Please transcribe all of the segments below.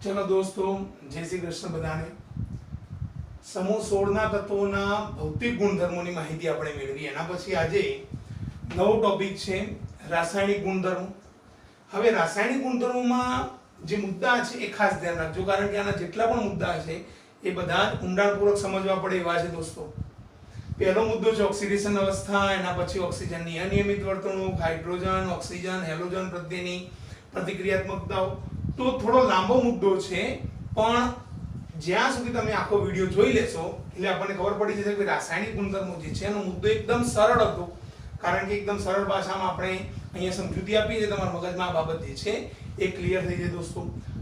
चलो दोस्तों, जय श्री कृष्ण बधाने। समूह 16 तत्वोना भौतिक गुणधर्मोની માહિતી આપણે મેળવી એના પછી આજે નવો ટોપિક છે રાસાયણિક ગુણધર્મો। હવે રાસાયણિક ગુણધર્મોમાં જે મુદ્દા છે એ ખાસ ધ્યાન રાખજો, કારણ કે આના જેટલા પણ મુદ્દા છે એ બધા ઊંડાણપૂર્વક સમજવા પડે એવા છે દોસ્તો। પહેલો મુદ્દો છે ઓક્સિડેશન અવસ્થા, એના પછી ઓક્સિજનની અનિયમિત વર્તણૂક, હાઇડ્રોજન, ઓક્સિજન, હેલોજન પ્રત્યેની પ્રતિક્રિયાત્મકતાઓ। તો થોડો લાંબો મુદ્દો છે, પણ જ્યાં સુધી તમે આખો વિડિયો જોઈ લેશો એટલે આપણને ખબર પડી જશે કે રાસાયણિક ગુણધર્મો જે છે એનો મુદ્દો એકદમ સરળ હતો, કારણ કે એકદમ સરળ ભાષામાં આપણે અહીંયા સમજૂતી આપી છે, તમારા મગજમાં આ બાબત જે છે એ ક્લિયર થઈ જાય દોસ્તો।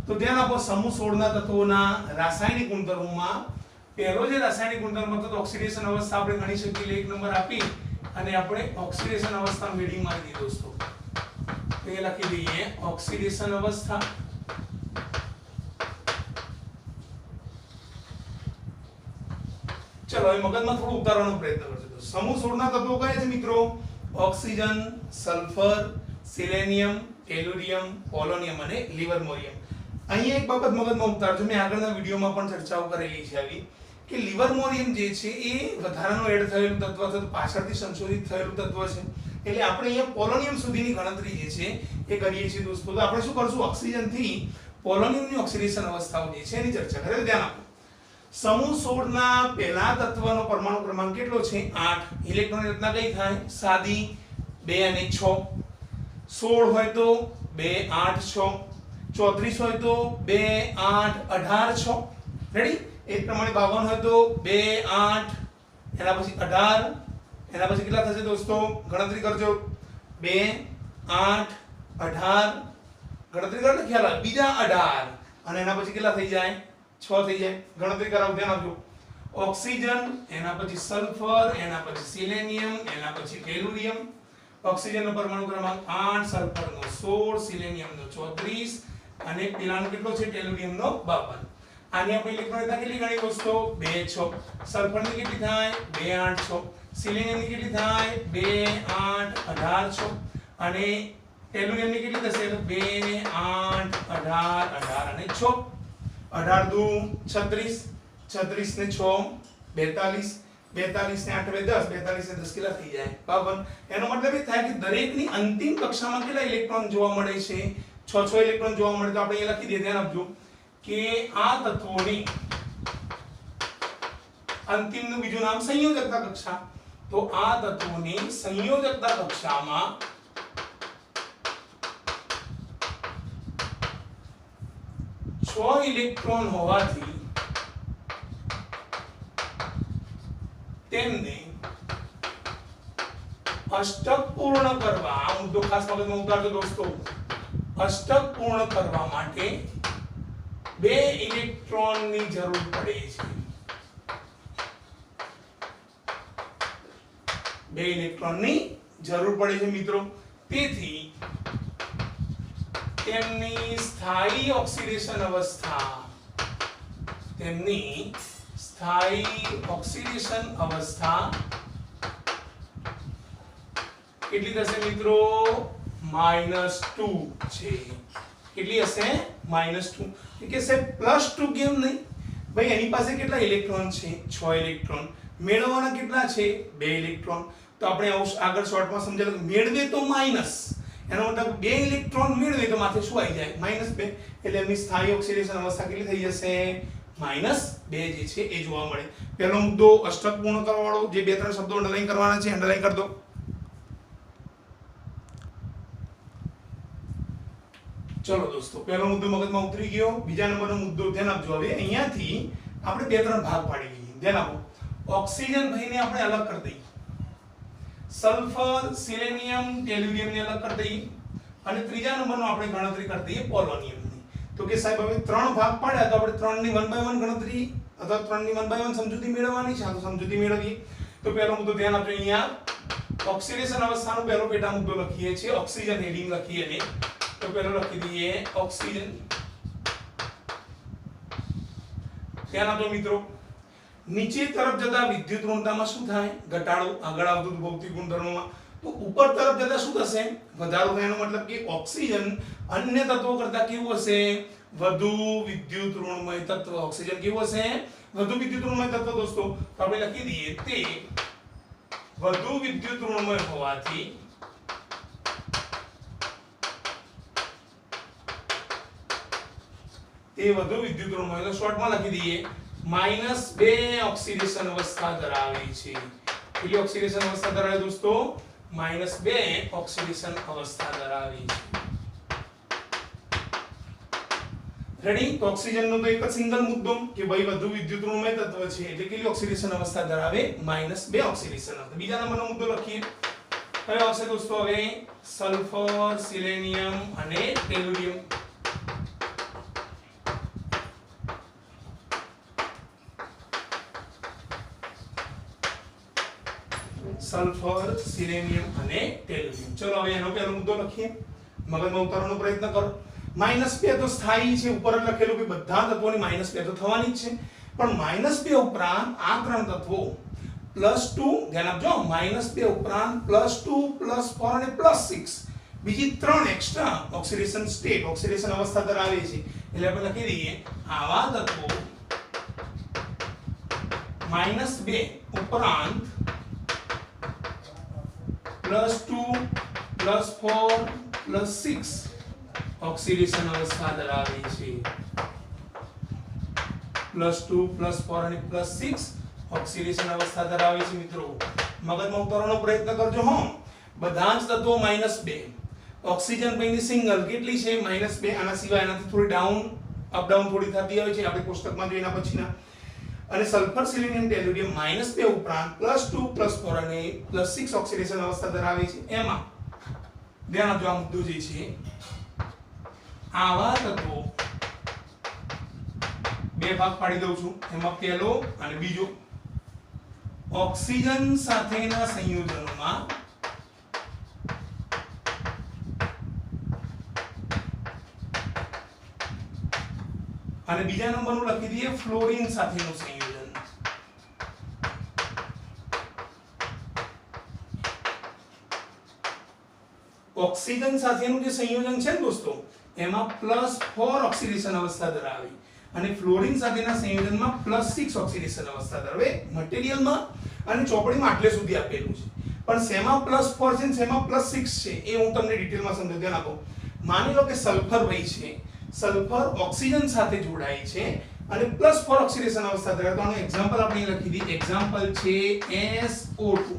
તો ધ્યાન આપો, સમૂહ 16 ના તત્વોના રાસાયણિક ગુણધર્મોમાં પહેલો જે રાસાયણિક ગુણધર્મ હતો ઓક્સિડેશન અવસ્થા આપણે ગણી શકીએ, એટલે 1 નંબર આપી અને આપણે ઓક્સિડેશન અવસ્થાનું હેડિંગ મારી દીધું દોસ્તો। તો એ લખી દઈએ ઓક્સિડેશન અવસ્થા। चलो હવે મગજમાં થોડું ઉતારવાનો પ્રયત્ન કરજો। તો સમૂહ 16 ના તત્વો કયા છે મિત્રો? Oxygen, sulphur, selenium, tellurium, polonium અને લિવરમોરિયમ। અહીંયા એક બાબત મગજમાં ઉતારજો, મેં આગળના વિડિયોમાં પણ ચર્ચાઓ કરેલી છે આવી, કે લિવરમોરિયમ જે છે એ વધારાનો એડ થયેલું તત્વ છે, પાછળથી સંશોધિત થયેલું તત્વ છે, એટલે આપણે અહીંયા પોલોનિયમ સુધીની ગણતરી જે છે એ કરીએ છીએ દોસ્તો। તો આપણે શું કરશું, ઓક્સિજન થી પોલોનિયમની ઓક્સિડેશન અવસ્થાઓ જે છે એની ચર્ચા કરીએ। ધ્યાન આપો, સમૂહ 16 ના પહેલા તત્વનો પરમાણુ ક્રમાંક કેટલો છે? 8। ઇલેક્ટ્રોનની રચના કઈ થાય? સાદી 2 અને 6। 16 હોય તો 2 8 6, 34 હોય તો 2 8 18 6, રેડી? એ જ પ્રમાણે 52 હોય તો 2 8, એના પછી 18, એના પછી કેટલા થશે દોસ્તો? ગણતરી કરજો, 2 8 18, ગણતરી કરો ને ખ્યાલ આવે, બીજા 18 અને એના પછી કેટલા થઈ જાય? 6 થઈ જાય। ગણતરી કરાવ, ધ્યાન આપજો। ઓક્સિજન, એના પછી સલ્ફર, એના પછી સિલેનિયમ, એના પછી ટેલુરિયમ। ઓક્સિજનનો પરમાણુ ક્રમાંક 8, સલ્ફરનો 16, સિલેનિયમનો 34 અને પેલાનો કેટલો છે? ટેલુરિયમનો 52। આની આપણે ઇલેક્ટ્રોન રચના કેટલી ગણી દોસ્તો? 2 6। સલ્ફરની કેટલી થાય? 2 8 6। સિલેનિયમની કેટલી થાય? 2 8 18 6 અને ટેલુરિયમની કેટલી થશે? 2 8 18 18 અને 6। 18 દુ 36, 36 ને 6 42, 42 ને 8 10, 42 ને 10 કેટલા થઈ જાય? 52। એનો મતલબ એ થાય કે દરેકની અંતિમ કક્ષામાં કેટલા ઇલેક્ટ્રોન જોવા મળે છે? 6 ઇલેક્ટ્રોન જોવા મળે। તો આપણે એ લખી દઈએ, ધ્યાન આપજો કે આ તત્વોની અંતિમનું બીજું નામ સંયોજકતા કક્ષા। તો આ તત્વોની સંયોજકતા કક્ષામાં 6 ઇલેક્ટ્રોન હોવાથી તેમને અષ્ટક પૂર્ણ કરવા, આ મુદ્દો ખાસ મગજમાં ઉતારજો દોસ્તો, અષ્ટક પૂર્ણ કરવા માટે 2 ઇલેક્ટ્રોનની જરૂર પડે છે। 2 ઇલેક્ટ્રોનની જરૂર પડે છે મિત્રો। તેથી તેમની સ્થાયી ઓક્સિડેશન અવસ્થા, તેમની સ્થાયી ઓક્સિડેશન અવસ્થા કેટલી થશે મિત્રો? -2 છે। કેટલી હશે? -2। કે સાહેબ +2 કેમ નહીં? ભાઈ એની પાસે કેટલા ઇલેક્ટ્રોન છે? 6 ઇલેક્ટ્રોન। મેળવવાના કેટલા છે? 2 ઇલેક્ટ્રોન। તો આપણે આગળ શોર્ટમાં સમજાયેલું, મેળવે તો માઈનસ, એનો મતલબ 2 ઇલેક્ટ્રોન મેળવે તો માથે શું આવી જાય? -2। એટલે એમની સ્થાયી ઓક્સિડેશન અવસ્થા કેટલી થઈ જશે? -2 જે છે એ જોવા મળે। પહેલો મુદ્દો અષ્ટક પૂર્ણ કરવા વાળો, જે 2-3 શબ્દો અંડરલાઈન કરવાના છે, અંડરલાઈન કરી દો। ચલો દોસ્તો, પહેલો મુદ્દો મગજમાં ઉતરી ગયો। બીજા નંબરનો મુદ્દો ધ્યાન આપજો। હવે અહીંયાથી આપણે 2-3 ભાગ પાડી લઈએ। ધ્યાન આપો, ઓક્સિજન ભાઈને આપણે અલગ કરી દઈએ, સલ્ફર, સિલેનિયમ, ટેલુરિયમને અલગ કરી દઈએ અને ત્રીજા નંબરનો આપણે ગણતરી કરી દઈએ પોલોનિયમની। તો કે સાહેબ હવે 3 ભાગ પાડ્યા તો આપણે 3 ની 1 બાય 1 ગણતરી અથવા 3 ની 1 બાય 1 સમજૂતી મેળવવાની છે। તો સમજૂતી મેળવીએ। તો પહેલો મુદ્દો ધ્યાન આપજો, અહીંયા ઓક્સિડેશન અવસ્થાનો પહેલો પેટા મુદ્દો લખીએ છીએ, ઓક્સિજન હેડિંગ લખીએ ને, તો પહેલો લખી દઈએ ઓક્સિજન। ધ્યાન આપજો મિત્રો, નીચે તરફ જતા વિદ્યુત ઋણતામાં શું થાય? ઘટાડો। આગળ આવતું ભૌતિક ગુણધર્મોમાં તો ઉપર તરફ જતા શું થશે? વધારો થાય। એનો મતલબ કે ઓક્સિજન अन्य तत्वों करता केवुं हशे વધુ વિદ્યુત ઋણમય તત્વ ઓક્સિજન કેવું હશે વધુ વિદ્યુત ઋણમય તત્વ દોસ્તો તો આપણે લખી દઈએ તે વધુ વિદ્યુત ઋણમય હોવાથી તે વધુ વિદ્યુત ઋણમય તો શોર્ટમાં લખી દઈએ -2 ઓક્સિડેશન અવસ્થા ધરાવે છે કેટલી ઓક્સિડેશન અવસ્થા ધરાવે દોસ્તો -2 ઓક્સિડેશન અવસ્થા ધરાવે છે રેડી તો ઓક્સિજન નો તો એક જ સિંગલ મુદ્દો કે ભાઈ વધુ વિદ્યુત ઋણમય તત્વ છે એટલે કેટલી ઓક્સિડેશન અવસ્થા ધરાવે -2 ઓક્સિડેશન અવસ્થા બીજા નંબરનો મુદ્દો લખીએ હવે આવશે દોસ્તો હવે સલ્ફર સિલેનિયમ અને ટેલુરિયમ સલ્ફર સિલેનિયમ અને ટેલુરિયમ ચલો હવે એનો પહેલો મુદ્દો લખીએ મગજમાં ઉતારવાનો પ્રયત્ન કરો -2 તો સ્થાયી છે ઉપર લખેલું કે બધા તત્વોની -2 તો થવાની જ છે પણ -2 ઉપરાંત આ ત્રણ તત્વો +2 ધ્યાન આપજો -2 ઉપરાંત +2 +4 અને +6 બીજી ત્રણ એક્સ્ટ્રા ઓક્સિડેશન સ્ટેટ ઓક્સિડેશન અવસ્થા ધરાવે છે એટલે આપણે લખી દઈએ આવા તત્વો -2 ઉપરાંત +2 +4 +6 ઓક્સિડેશન અવસ્થા ધરાવે છે +2 +4 અને +6 ઓક્સિડેશન અવસ્થા ધરાવે છે મિત્રો મગજમાં ઉતારવાનો પ્રયત્ન કરજો હો બધા જ તત્વો -2 ઓક્સિજન પૈની સિંગલ કેટલી છે -2 આના સિવાય એનાથી થોડી ડાઉન અપ ડાઉન થોડી થતી હોય છે આપણે પુસ્તકમાં જોઈના પછીના અને સલ્ફર સિલિનિયમ ટેલુરિયમ -2 ઉપરાંત +2 +4 અને +6 ઓક્સિડેશન અવસ્થા ધરાવે છે એમાં ધ્યાન આપજો આ મુદ્દો જે છે આવા તત્વો બે ભાગ પાડી દઉં છું એમાં પહેલો અને બીજો ઓક્સિજન સાથેના સંયોજનોમાં અને બીજા નંબરનું લખી દઈએ ફ્લોરિન સાથેનું સંયોજન ઓક્સિજન સાથેનું જે સંયોજન છે ને દોસ્તો એમાં +4 ઓક્સિડેશન અવસ્થા ધરાવે અને ફ્લોરિન સાથેના સંયોજનમાં +6 ઓક્સિડેશન અવસ્થા ધરાવે મટીરીયલમાં અને ચોપડીમાં આટલે સુધી આપેલું છે પણ શેમાં +4 છે ને શેમાં +6 છે એ હું તમને ડિટેલમાં સમજાવી ધ્યાન આપો માની લો કે સલ્ફર ભાઈ છે સલ્ફર ઓક્સિજન સાથે જોડાય છે અને +4 ઓક્સિડેશન અવસ્થા ધરાવે તો આનું એક્ઝામ્પલ આપણે લખી દઈએ એક્ઝામ્પલ છે SO2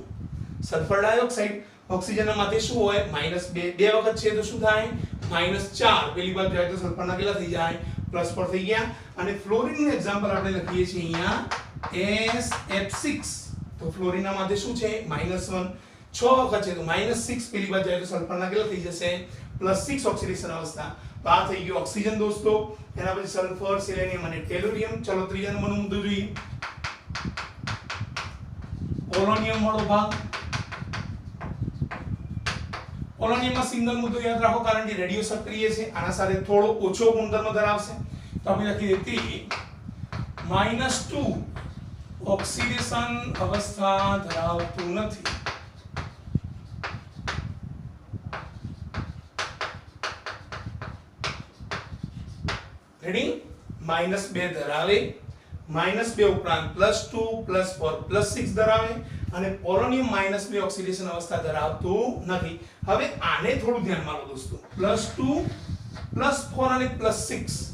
સલ્ફર ડાયોક્સાઇડ ઓક્સિજનમાંથી શું હોય -2 બે વખત છે તો શું થાય -4 પેલી બાજુ જાય તો સલ્ફરના કેટલા થઈ જાય +4 થઈ ગયા અને ફ્લોરિનનું એક્ઝામ્પલ આપણે લખીએ છીએ અહીંયા SF6 તો ફ્લોરિનમાંથી શું છે -1 6 વખત છે તો -6 પેલી બાજુ જાય તો સલ્ફરના કેટલા થઈ જશે +6 ઓક્સિડેશન અવસ્થા તો આ થઈ ગયો ઓક્સિજન દોસ્તો એના પછી સલ્ફર સિલેનિયમ અને ટેલુરિયમ ચલો ત્રીજા નંબરનો મુદ્દો જોઈએ પોલોનિયમ વાળો ભાગ પોલોનિયમમાં સિંગલ મુદ્દો યાદ રાખો કારણ કે રેડિયો સક્રિય છે આના સાથે થોડો ઓછો ગુણધર્મ ધરાવશે તો આપણે લખી દઈએ -2 ઓક્સિડેશન અવસ્થા ધરાવતું નથી રેડી -2 ધરાવે -2 ઉપરાંત +2 +4 +6 ધરાવે અને પોલોનિયમ -2 ઓક્સિડેશન અવસ્થા ધરાવતું નથી હવે આને થોડું ધ્યાનમાં લો દોસ્તો +2 +4 અને +6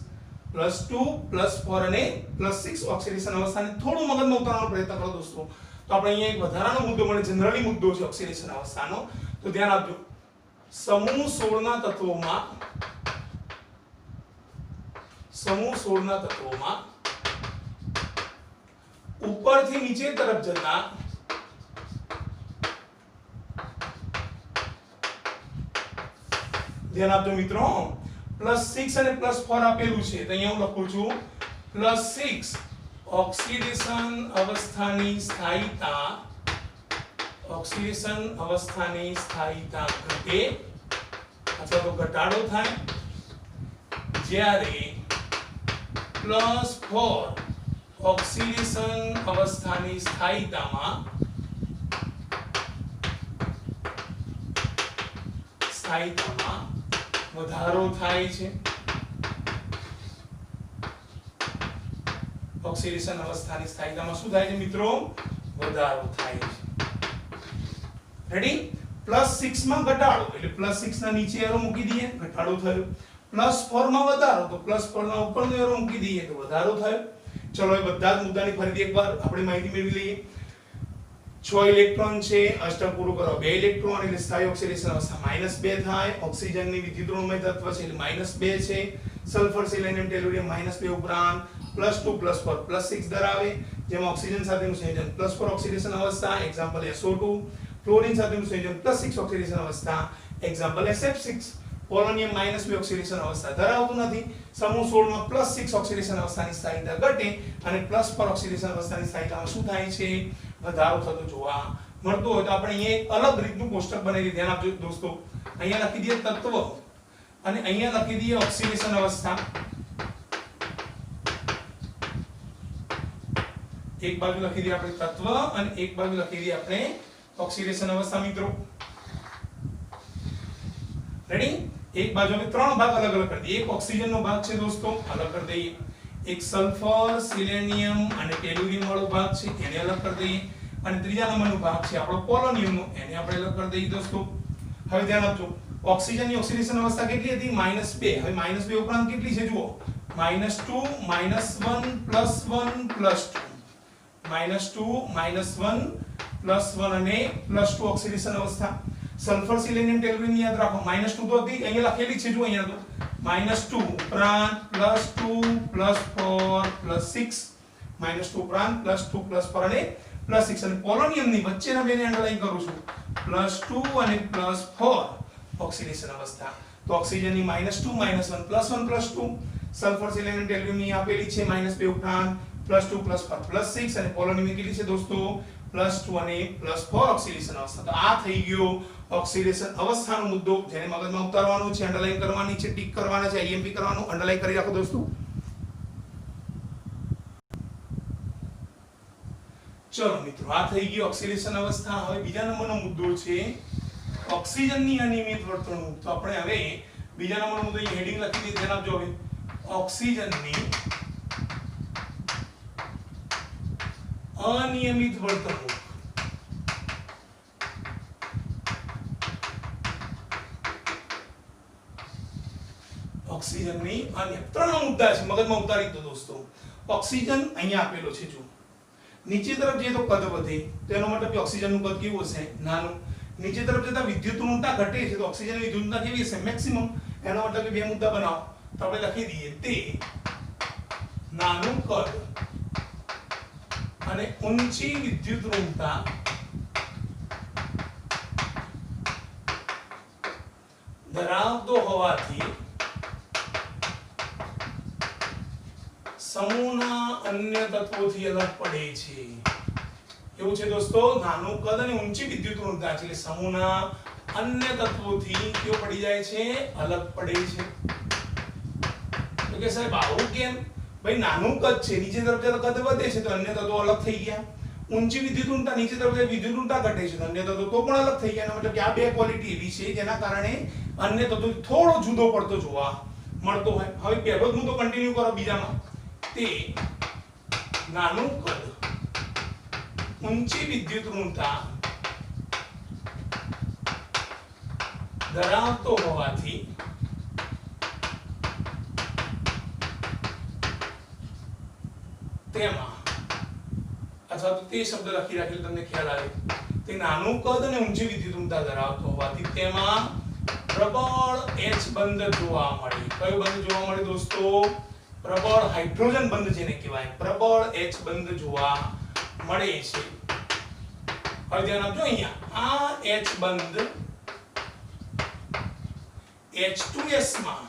+2 +4 અને +6 ઓક્સિડેશન અવસ્થાને થોડું મગજમાં ઉતારવાનો પ્રયત્ન કરો દોસ્તો તો આપણે અહીંયા એક વધારાનો મુદ્દો મળે જનરલી મુદ્દો છે ઓક્સિડેશન અવસ્થાનો તો ધ્યાન આપજો સમૂહ 16 ના તત્વોમાં ઉપરથી નીચે તરફ જતા ધ્યાન આપજો મિત્રો +6 અને +4 આપેલું છે તો અહીંયા હું લખું છું +6 ઓક્સિડેશન અવસ્થાની સ્થાયીતા ઘટે અથવા તો ઘટાડો થાય જ્યારે +4 ઓક્સિડેશન અવસ્થાની સ્થાયીતામાં વધારો થાય છે, ઓક્સિડેશન અવસ્થાની સ્થાયીતામાં શું થાય છે મિત્રો? વધારો થાય છે. રેડી? +6 માં ઘટાડો એટલે +6 ના નીચે એરો મૂકી દઈએ, ઘટાડો થયો. +4 માં વધારો તો +4 ના ઉપરનો એરો મૂકી દઈએ તો વધારો થયો. ચલો એ બધા જ મુદ્દાની ફરીથી એકવાર આપણે માહિતી મેળવી લઈએ. 6 ઇલેક્ટ્રોન છે, અષ્ટક પૂરું કરો 2 ઇલેક્ટ્રોન એટલે સ્થાયી ઓક્સિડેશન અવસ્થા -2 થાય. ઓક્સિજનની વિદ્યુત ઋણમય તત્વ છે એટલે -2 છે. સલ્ફર, સેલેનિયમ, ટેલુરિયમ -2 ઉપરાંત +2 +4 +6 ધરાવે, જેમાં ઓક્સિજન સાથેનું સંયોજન +4 ઓક્સિડેશન અવસ્થા, એક્ઝામ્પલ SO2. ફ્લોરિન સાથેનું સંયોજન +6 ઓક્સિડેશન અવસ્થા, એક્ઝામ્પલ SF6. પોલોનિયમ -2 ઓક્સિડેશન અવસ્થા ધરાવતું નથી. સમૂહ 16 માં +6 ઓક્સિડેશન અવસ્થાની સ્થાયીતા ઘટે અને +4 ઓક્સિડેશન અવસ્થાની સ્થાયીતામાં શું થાય છે? વધારો થતો જોવા મળતો હોય. તો આપણે અહીંયા એક અલગ રીતનું કોષ્ટક બનાવી ધ્યાન આપજો દોસ્તો. અહીંયા લખી દઈએ તત્વ અને અહીંયા લખી દઈએ ઓક્સિડેશન અવસ્થા. એક બાજુ લખી દઈએ આપણે તત્વ અને એક બાજુ લખી દઈએ આપણે ઓક્સિડેશન અવસ્થા મિત્રો. રેડી? એક બાજુ અમે ત્રણ ભાગ અલગ અલગ કરી દઈએ. એક ઓક્સિજન નો ભાગ છે દોસ્તો, અલગ કરી દઈએ. એક સલ્ફર, સિલેનિયમ અને ટેલુરિયમ વાળો ભાગ છે, એને અલગ કરી દઈએ. અને ત્રીજા નંબરનો ભાગ છે આપણો પોલોનિયમ નો, એને આપણે અલગ કરી દઈએ દોસ્તો. હવે ધ્યાન આપજો. ઓક્સિજનની ઓક્સિડેશન અવસ્થા કેટલી હતી? -2. હવે -2 ઉપરાંત કેટલી છે જુઓ. -2 -1 +1 +2 -1 અને +2 ઓક્સિડેશન અવસ્થા. સલ્ફર, સિલેનિયમ, ટેલુરિયમ યાદ રાખો. -2 તો હતી, અહીંયા લખેલી છે જો અહીંયા તો -2 ઉપરાંત +2 +4 +6 -2 ઉપરાંત +2 +4 અને +6 અને પોલોનિયમ ની વચ્ચેના બેને અંડરલાઈન કરું છું. +2 અને +4 ઓક્સિડેશન અવસ્થા. તો ઓક્સિજનની -2 -1 +1 +2, સલ્ફર, સિલેનિયમ, ટેલુરિયમ ની આપેલી છે -2 ઉપરાંત +2 +4 +6 અને પોલોનિયમ કેટલી છે દોસ્તો? +2 અને +4 ઓક્સિડેશન અવસ્થા. તો આ થઈ ગયો ઓક્સિડેશન અવસ્થાનો મુદ્દો, જેને મગજમાં ઉતારવાનો છે, અંડરલાઈન કરવાની છે, ટીક કરવાના છે, આઈએમપી કરવાનું, અંડરલાઈન કરી રાખો દોસ્તો. ચલો મિત્રો, આ થઈ ગઈ ઓક્સિડેશન અવસ્થા. હવે બીજા નંબરનો મુદ્દો છે ઓક્સિજનની અનિયમિત વર્તણૂક. તો આપણે હવે બીજા નંબરનો મુદ્દો અહીં હેડિંગ લખી દીધી, ધ્યાન આપજો. હવે ઓક્સિજનની અનિયમિત વર્તણૂક. ઓક્સિજનની અન્ય ત્રણ મુદ્દા છે, મગજમાં ઉતારી દો દોસ્તો. ઓક્સિજન અહીંયા આપેલો છે જો. નીચે તરફ જઈએ તો કદ વધે, તો એનો મતલબ કે ઓક્સિજનનું કદ કેવું હશે? નાનું. નીચે તરફ જતા વિદ્યુત ઋણતા ઘટે છે, તો ઓક્સિજનની વિદ્યુત ઋણતા કેવી હશે? મેક્સિમમ. એનો મતલબ કે બે મુદ્દા બનાવો. તો આપણે લખી દઈએ તે નાનું કદ અને ઊંચી વિદ્યુત ઋણતા ધરાવતો હોવાથી સમૂહના અન્ય તત્વોથી અલગ પડે છે. એવું છે દોસ્તો, નાનું કદ અને ઊંચી વિદ્યુત ઋણતા એટલે સમૂહના અન્ય તત્વોથી કેવો પડી જાય છે? અલગ પડે છે. તો કે સાહેબ આવું કેમ? ભાઈ નાનું કદ છે, નીચે તરફ જતા કદ વધે છે તો અન્ય તત્વો અલગ થઈ ગયા. ઊંચી વિદ્યુત ઋણતા, નીચે તરફ જતા વિદ્યુત ઋણતા ઘટે છે તો અન્ય તત્વો તો પણ અલગ થઈ ગયા. મતલબ કે આ બે ક્વોલિટી એવી છે જેના કારણે અન્ય તત્વો થોડો જુદો પડતો જોવા મળતો હોય. હવે પહેલો જ મુદ્દો કન્ટિન્યુ કરો બીજામાં. તે નાનું કદ, ઊંચી વિદ્યુત ઋણતા ધરાવતો હોવાથી તેમાં, અથવા તો તે શબ્દ લખી રાખેલ તમને ખ્યાલ આવે. તે નાનું કદ અને ઊંચી વિદ્યુત ઋણતા ધરાવતો હોવાથી તેમાં પ્રબળ H બંધ જોવા મળે. કયો બંધ જોવા મળે દોસ્તો? પ્રબળ હાઇડ્રોજન બંધ જેને કહેવાય, પ્રબળ H બંધ જોવા મળે છે. હવે ધ્યાન આપજો, અહીંયા આ H બંધ H2S માં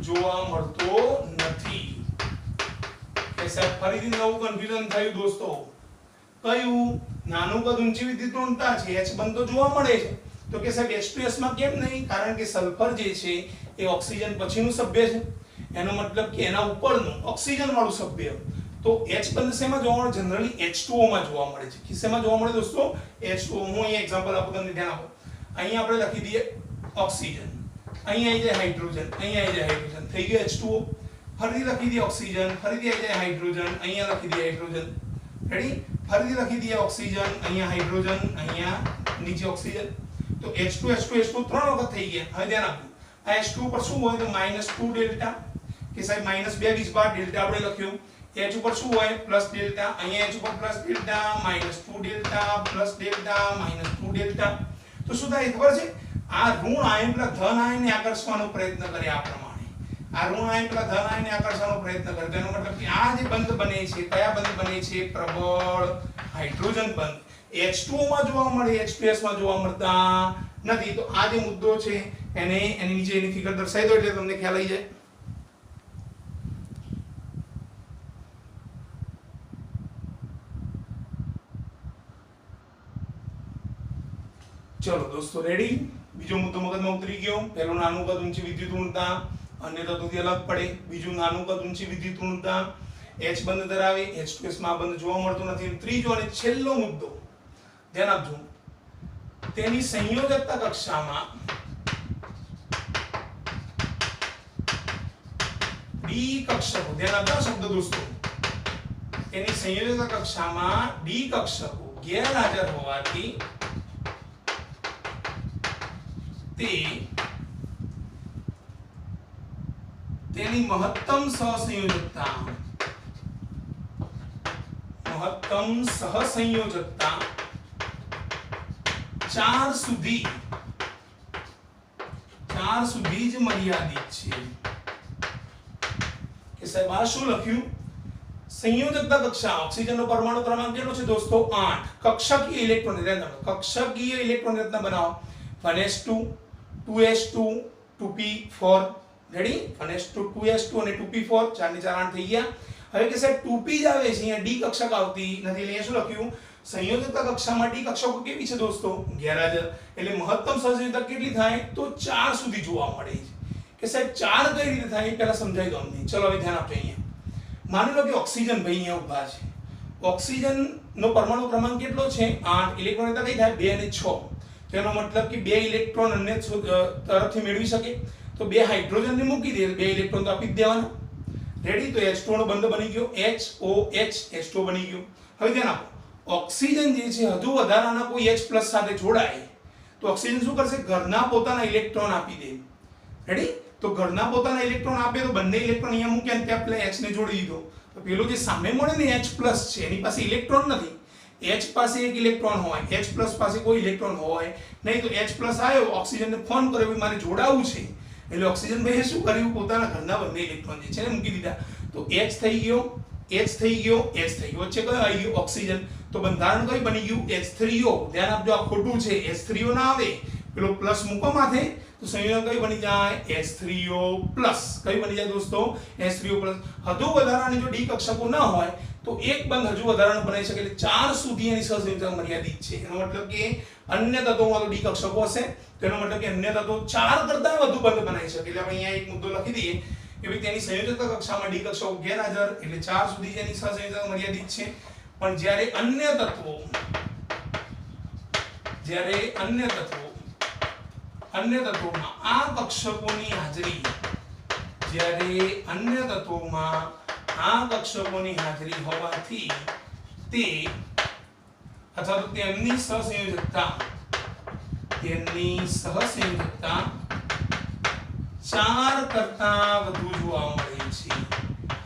જોવા મળતો નથી. કે સાહેબ ફરીથી નવું કન્ફ્યુઝન થયું દોસ્તો. કયું? નાનું કદ, ઊંચી વિદ્યુત ઋણતા છે, H બંધ તો જોવા મળે છે. તો કે સાહેબ H2S માં કેમ નહીં? કારણ કે સલ્ફર જે છે એ ઓક્સિજન પછીનું સભ્ય છે. એનો મતલબ કે એના ઉપરનું ઓક્સિજન વાળું સભ્ય. તો H બંધ શેમાં જોવા મળે? જનરલી H2O માં જોવા મળે છે. કિસેમાં જોવા મળે દોસ્તો? H2O. હું અહીંયા એક્ઝામ્પલ આપું, તમને ધ્યાન આપો. અહીંયા આપણે લખી દઈએ ઓક્સિજન, અહીંયા આવી જાય હાઇડ્રોજન, અહીંયા આવી જાય હાઇડ્રોજન, થઈ ગયો H2O. ફરીથી લખી દઈએ ઓક્સિજન, ફરીથી આવી જાય હાઇડ્રોજન, અહીંયા લખી દઈએ હાઇડ્રોજન. રેડી? ફરીથી લખી દઈએ ઓક્સિજન, અહીંયા હાઇડ્રોજન, અહીંયા નીચે ઓક્સિજન. તો H2 H2 H2 ત્રણ વખત થઈ ગયા. હવે ધ્યાન આપજો, આ H2 પર શું હોય તો -2 ડેલ્ટા, કે સાહેબ -2 વીજભાર ડેલ્ટા આપણે લખ્યું. H ઉપર શું હોય પ્લસ ડેલ્ટા, અહીંયા H ઉપર plus delta, -2 delta, plus delta, -2 delta. તો શું થાય ખબર છે? આ ઋણ આયન પેલા ધન આયનને આકર્ષવાનો પ્રયત્ન કરે. આ પ્રમાણે આ ઋણ આયન પેલા ધન આયનને આકર્ષવાનો પ્રયત્ન કરે. તેનો મતલબ કે આ જે બંધ બને છે, કયા બંધ બને છે? પ્રબળ હાઇડ્રોજન બંધ. H2O માં જોવા મળે, H2S માં જોવા મળતા નથી. તો આ જે મુદ્દો છે એને એની નીચે એની ફિગર દર્શાવી દો એટલે તમને ખ્યાલ આવી જાય. ચલો દોસ્તો રેડી. બીજો મુદ્દો મગજમાં ઉતરી ગયો. પહેલો નાનું કદ ઊંચી વિદ્યુત ઋણતા અન્ય તત્વોથી અલગ પડે. બીજું નાનું કદ ઊંચી વિદ્યુત ઋણતા H બંધ ધરાવે, H2S માં બંધ જોવા મળતો નથી. ત્રીજો અને છેલ્લો મુદ્દો ધ્યાન આપજો, તેની સંયોજકતા કક્ષામાં ડી કક્ષકો, ધ્યાન આપજો શબ્દ દોસ્તો, તેની સંયોજકતા કક્ષામાં ડી કક્ષકો ગેરહાજર હોવાથી તેની મહત્તમ સહસંયોજકતા 4 સુધી જ મર્યાદિત છે. કે સાહેબ આ શું લખ્યું? સંયોજકતા કક્ષા, ઓક્સિજનનો પરમાણુ ક્રમાંક કેટલો છે દોસ્તો? 8. કક્ષકીય ઇલેક્ટ્રોન કક્ષકીય ઇલેક્ટ્રોન રચના બનાવો. 1s2 2s2 2p4. Ready? 1s2 2s2 અને 2p4, 4 ને 4 8 થઈ ગયા. હવે કે સાહેબ 2p જ આવે છે, અહીંયા ડી કક્ષક આવતી નથી. એટલે અહીંયા શું લખ્યું? સંયોજકતા કક્ષામાં ડી કક્ષકો કેવી છે દોસ્તો? ગેરહાજર. એટલે મહત્તમ સહસંયોજકતા કેટલી થાય? તો 4 સુધી જોવા મળે છે. કે સાહેબ 4 કઈ રીતે થાય પહેલા સમજાવી દો અમને. ચલો હવે ધ્યાન આપજો. અહીંયા માની લો કે ઓક્સિજન ભાઈ અહીંયા ઊભા છે. ઓક્સિજનનો પરમાણુ ક્રમાંક કેટલો છે? 8. ઇલેક્ટ્રોન રચના કઈ થાય? 2 અને 6. તેનો મતલબ કે 2 ઇલેક્ટ્રોન અન્ય તરફથી મેળવી શકે. તો 2 હાઇડ્રોજનને મૂકી દે, 2 ઇલેક્ટ્રોન તો આપી જ દેવાના. રેડી? તો H2O નો બંધ બની ગયો, HOH H2O બની ગયો. હવે ધ્યાન આપો, ઓક્સિજન જે છે હજુ વધારાના કોઈ H+ સાથે જોડાય તો ઓક્સિજન શું કરશે? ઘરના પોતાના ઇલેક્ટ્રોન આપી દે. રેડી? તો ઘરના પોતાના ઇલેક્ટ્રોન આપે તો બંને ઇલેક્ટ્રોન અહીંયા મૂક્યા અને ત્યાં પેલા H ને જોડી દીધો. તો પેલો જે સામે મળે ને H+ છે એની પાસે ઇલેક્ટ્રોન નથી. H પાસે એક ઇલેક્ટ્રોન હોય, H+ પાસે કોઈ ઇલેક્ટ્રોન હોય નહીં. તો H+ આવ્યો, ઓક્સિજનને ફોન કર્યો, મારે જોડાવું છે. એટલે ઓક્સિજન ભાઈએ શું કર્યું? પોતાના ઘરના બંને ઇલેક્ટ્રોન જે છે ને મૂકી દીધા. તો H થઈ ગયો, H થઈ ગયો, H થઈ ગયો. વચ્ચે કયો આવી ગયો? ઓક્સિજન. તો બંધારણ કઈ બની ગયું? H3O. ધ્યાન આપજો, આ ખોટું છે. H3O ના આવે, પેલો પ્લસ મૂકો માથે તો સંયોજન કઈ બની જાય? H3O+. કઈ બની જાય દોસ્તો? H3O+. હજુ વધારાની જો ડી કક્ષકો ના હોય તો એક બંધ હજુ વધારાનો બનાવી શકે. એટલે 4 સુધી એની સહસંયોજકતા મર્યાદિત છે. એનો મતલબ કે અન્ય તત્વોમાં તો ડી કક્ષકો હશે, તેનો મતલબ કે અન્ય તત્વો 4 કરતા વધુ બંધ બનાવી શકે. એટલે આપણે અહીંયા એક મુદ્દો લખી દઈએ કે ભાઈ તેની સંયોજકતા કક્ષામાં ડી કક્ષકો ગેરહાજર, એટલે 4 સુધી એની સહસંયોજકતા મર્યાદિત છે. પણ જ્યારે અન્ય તત્વોમાં આ કક્ષકોની હાજરી, હોવાથી તે અથવા તો તેમની સહસંયોજકતા 4 કરતા વધુ જોવા મળે છે.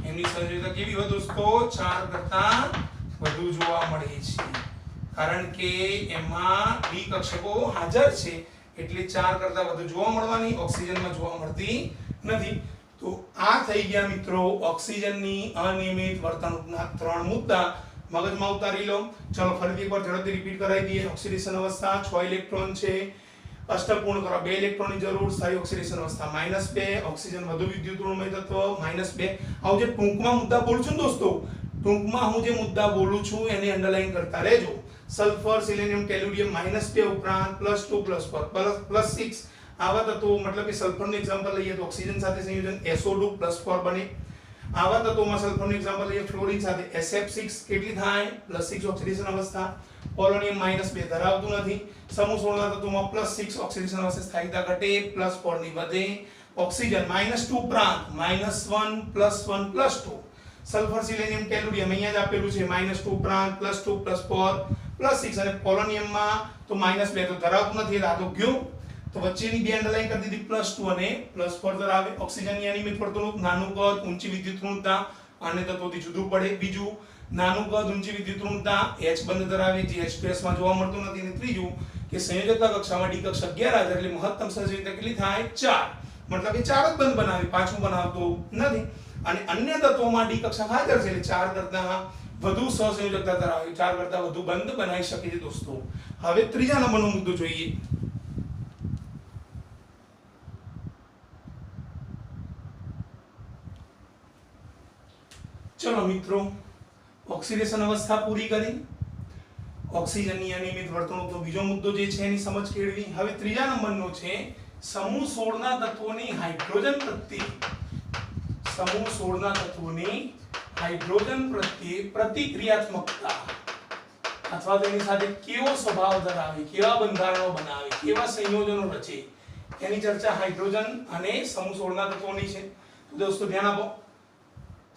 એમની સહસંયોજકતા કેવી હોય દોસ્તો? 4 કરતા વધુ જોવા મળે છે. કારણ કે એમાં ડી કક્ષકો હાજર છે એટલે 4 કરતા વધુ જોવા મળવાની, ઓક્સિજનમાં જોવા મળતી નથી. તો આ થઈ ગયા મિત્રો ઓક્સિજનની અનિયમિત વર્તણૂકના 3 મુદ્દા. મગજમાં ઉતારી લો. ચલો ફરીથી એકવાર ઝડપથી રિપીટ કરાવી દઈએ. ઓક્સિડેશન અવસ્થા 6 ઇલેક્ટ્રોન છે, અષ્ટક પૂર્ણ કરવા 2 ઇલેક્ટ્રોનની જરૂર. સ્થાયી ઓક્સિડેશન અવસ્થા -2, ઓક્સિજન વધુ વિદ્યુત ઋણમય તત્વ -2. આવું જે ટૂંકમાં મુદ્દા બોલું છું દોસ્તો, ટૂંકમાં હું જે મુદ્દા બોલું છું એને અંડરલાઈન કરતા રહેજો. સલ્ફર, સિલિનિયમ, ટેલુરિયમ -2 ઉપરાંત +2 +4 +6 આવા તત્વો, મતલબ કે સલ્ફરનું એક્ઝામ્પલ લઈએ તો ઓક્સિજન સાથે સંયોજન SO2 +4 બને. આવા તત્વોમાં સલ્ફરનું એક્ઝામ્પલ લઈએ ફ્લોરિન સાથે SF6 કેટલી થાય +6 ઓક્સિડેશન અવસ્થા, પોલોનિયમ -2 ધરાવતું નથી, સમૂહ 16 ના તત્વોમાં +6 ઓક્સિડેશન અવસ્થા સ્થાયિકતા ઘટે, +4 ની વધે, ઓક્સિજન -2 પ્રાંત -1 +1 +2, સલ્ફર સિલેનિયમ ટેલુરિયમ અહીંયા જ આપેલું છે -2 પ્રાંત +2 +4 +6 અને પોલોનિયમમાં તો -2 તો ધરાવતું નથી એટલે આ તો ગયું, તો વચ્ચેની બે અંડરલાઈન કરી દીધી +2 અને +4 ધરાવે. ઓક્સિજનની અનિયમિત વર્તણૂક, નાનું કદ, ઊંચી વિદ્યુત ઋણતા અન્ય તત્વોથી જુદું પડે. બીજું, નાનું કદ, ઊંચી વિદ્યુત ઋણતા, H બંધ ધરાવે જે H2S માં જોવા મળતું નથી. અને ત્રીજું કે સંયોજકતા કક્ષામાં D કક્ષા 11 હાજર એટલે મહત્તમ સહસંયોજકતા કેટલી થાય 4, મતલબ એ 4 જ બંધ બનાવી, પાંચમું બનાવતું નથી. અને અન્ય તત્વોમાં D કક્ષા હાજર છે એટલે 4 કરતા વધુ સહસંયોજકતા ધરાવે, 4 કરતા વધુ બંધ બનાવી શકે છે દોસ્તો. હવે ત્રીજા નંબરનો મુદ્દો જોઈએ. ચલો મિત્રો, ઓક્સિડેશન અવસ્થા પૂરી કરી, ઓક્સિજનની અનિયમિત વર્તણૂકનો બીજો મુદ્દો જે છે એની સમજ કેળવી. હવે ત્રીજા નંબરનો છે સમૂહ 16 ના તત્વોની હાઇડ્રોજન પ્રત્યે, સમૂહ 16 ના તત્વોની હાઇડ્રોજન પ્રત્યે પ્રતિક્રિયાત્મકતા અથવા તેની સાથે કેવો સ્વભાવ ધરાવે, કેવા બંધારણો બનાવે, કેવા સંયોજનો રચે એની ચર્ચા હાઇડ્રોજન અને સમૂહ 16 ના તત્વોની છે. તો દોસ્તો ધ્યાન આપો,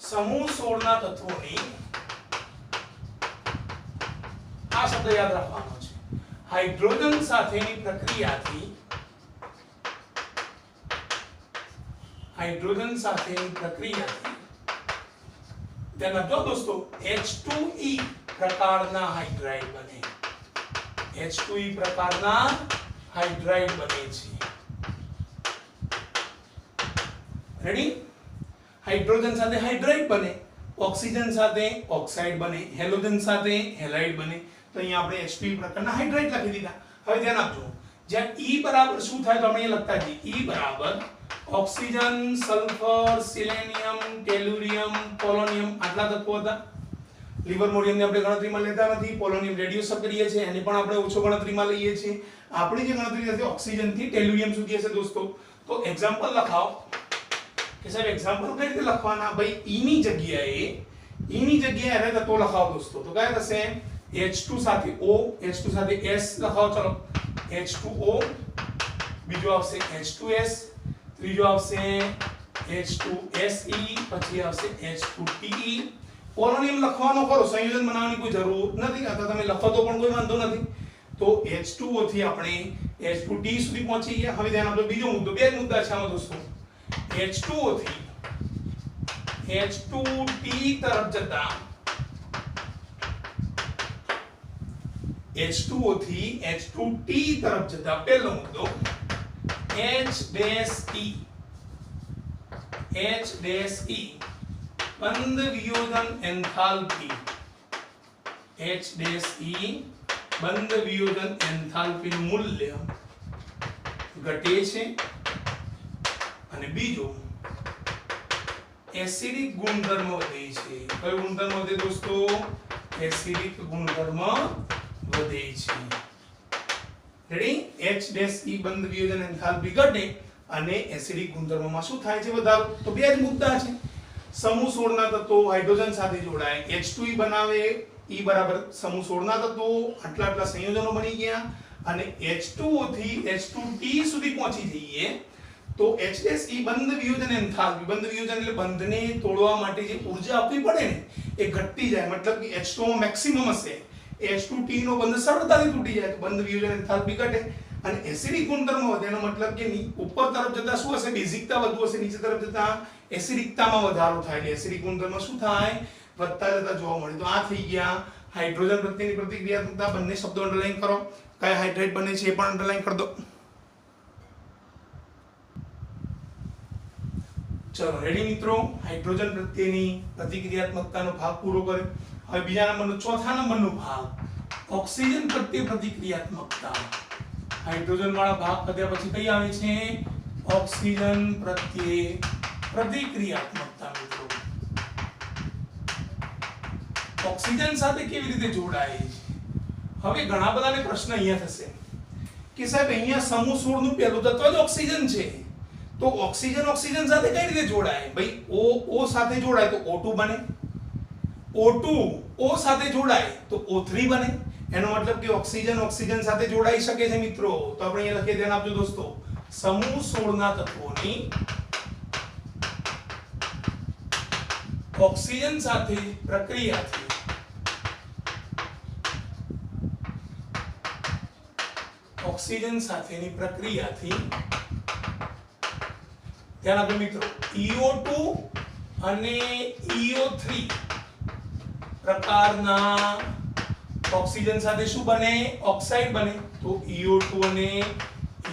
સમૂહ 16 ના તત્વોની આ શબ્દ યાદ રાખવાનો છે, હાઇડ્રોજન સાથેની પ્રક્રિયાથી, હાઇડ્રોજન સાથેની પ્રક્રિયાથી તેના જો દોસ્તો H2E પ્રકારના હાઇડ્રાઇડ બને, H2E પ્રકારના હાઇડ્રાઇડ બને છે. રેડી? હાઇડ્રોજન સાથે હાઇડ્રાઇડ બને, ઓક્સિજન સાથે ઓક્સાઇડ બને, હેલોજન સાથે હેલાઇડ બને. તો અહીંયા આપણે H2E પ્રકારના હાઇડ્રાઇડ લખી દીધા. હવે ધ્યાન આપજો, જ્યાં E બરાબર શું થાય તો આપણે અહીંયા લખતા જઈએ. E બરાબર oxygen, sulphur, selenium, tellurium, polonium આટલા તત્વો હતા. લીવર મોરિયમને આપણે ગણતરીમાં લેતા નથી, પોલોનિયમ રેડિયો સક્રિય છે એને પણ આપણે ઓછો ગણતરીમાં લઈએ છીએ. આપણી જે ગણતરી હશે ઓક્સિજન થી ટેલુરિયમ સુધી હશે દોસ્તો. તો એક્ઝામ્પલ લખાવો કે સાહેબ એક્ઝામ્પલ કઈ રીતે લખવાના? ભાઈ E ની જગ્યાએ તત્વો લખાવો દોસ્તો. તો કયા થશે? H2 સાથે O, H2 સાથે S લખાવો. ચલો H2O, બીજો આવશે H2S, ત્રીજો આવશે H2SE, પછી આવશે H2TE. પોલોનિયમ લખવાનો ખરો, સંયોજન બનાવવાની કોઈ જરૂર નથી, અથવા તમે લખો તો પણ કોઈ વાંધો નથી. તો H2O થી આપણે H2T સુધી પહોંચી ગયા. હવે ધ્યાન આપજો, બીજો મુદ્દો, બે મુદ્દા છે આમાં દોસ્તો. H2O થી H2T તરફ જતા, H2O થી H2T તરફ જતા પહેલો મુદ્દો H-E, H-E બંધ વિયોજન એન્થાલ્પી, H-E બંધ વિયોજન એન્થાલ્પીનું મૂલ્ય ઘટે છે. અને બીજો એસિડિક ગુણધર્મ વધે છે. કયો ગુણધર્મ વધે દોસ્તો? એસિડિક ગુણધર્મ વધે છે. રેડી? H-E બંધ વિયોજન એન્થાલ્પી ઘટે અને એસિડિક ગુણધર્મમાં શું થાય છે? વધારો. તો બે જ મુદ્દા છે. સમૂહ 16 ના તત્વો હાઇડ્રોજન સાથે જોડાય, H2E બનાવે, E બરાબર સમૂહ 16 ના તત્વો આટલા સંયોજનો બની ગયા અને H2O થી H2T સુધી પહોંચી જઈએ તો H-E બંધ વિયોજન એન્થાલ્પી, બંધ વિયોજન એટલે બંધને તોડવા માટે જે ઊર્જા આપવી પડે ને એ ઘટતી જાય. મતલબ કે H2O મેક્સિમમ હશે, H2T નો બંધ સરળતાથી તૂટી જાય તો બંધ વિયોજન એન્થાલ્પી ઘટે. અને એસિડિક ગુણધર્મ વધે એનો મતલબ કે ઉપર તરફ જતા શું હશે? બેઝિકતા વધુ હશે, નીચે તરફ જતા એસિડિકતામાં વધારો થાય. એટલે એસિડિક ગુણધર્મ શું થાય? વધતા જતા જોવા મળે. તો આ થઈ ગયા હાઇડ્રોજન પ્રત્યેની પ્રતિક્રિયાત્મકતા. બંને શબ્દો અંડરલાઈન કરો, કયા હાઇડ્રાઇડ બને છે એ પણ અંડરલાઈન કરી દો. ચલો રેડી મિત્રો, હાઇડ્રોજન પ્રત્યેની પ્રતિક્રિયાત્મકતાનો ભાગ પૂરો કર્યો. હવે બીજા નંબરનો, ચોથા નંબરનો ભાગ ઓક્સિજન પ્રત્યે પ્રતિક્રિયાત્મકતા. હાઇડ્રોજન વાળા ભાગ પત્યા પછી કઈ આવે છે? ઓક્સિજન પ્રત્યે પ્રતિક્રિયાત્મકતા. મિત્રો ઓક્સિજન સાથે કેવી રીતે જોડાય છે? હવે ઘણા બધાને પ્રશ્ન અહીંયા થશે કે સાહેબ અહીંયા સમૂહ 16 નું પહેલું તત્વ જ ઓક્સિજન છે, તો ઓક્સિજન ઓક્સિજન સાથે કઈ રીતે જોડાય ભાઈ? O સાથે જોડાય તો O2 બને, O2 O સાથે જોડાય તો O3 બને. એનો મતલબ કે ઓક્સિજન ઓક્સિજન સાથે જોડાઈ શકે છે મિત્રો. તો આપણે અહીંયા લખીએ, ધ્યાન આપજો દોસ્તો, સમૂહ 16 ના તત્વોની ઓક્સિજન સાથે પ્રક્રિયાથી ઓક્સિજન સાથેની પ્રક્રિયાથી ધ્યાન આપજો મિત્રો, EO2 અને EO3 પ્રકારના ઓક્સિજન સાથે શું બને? ઓક્સાઇડ બને. તો EO2 અને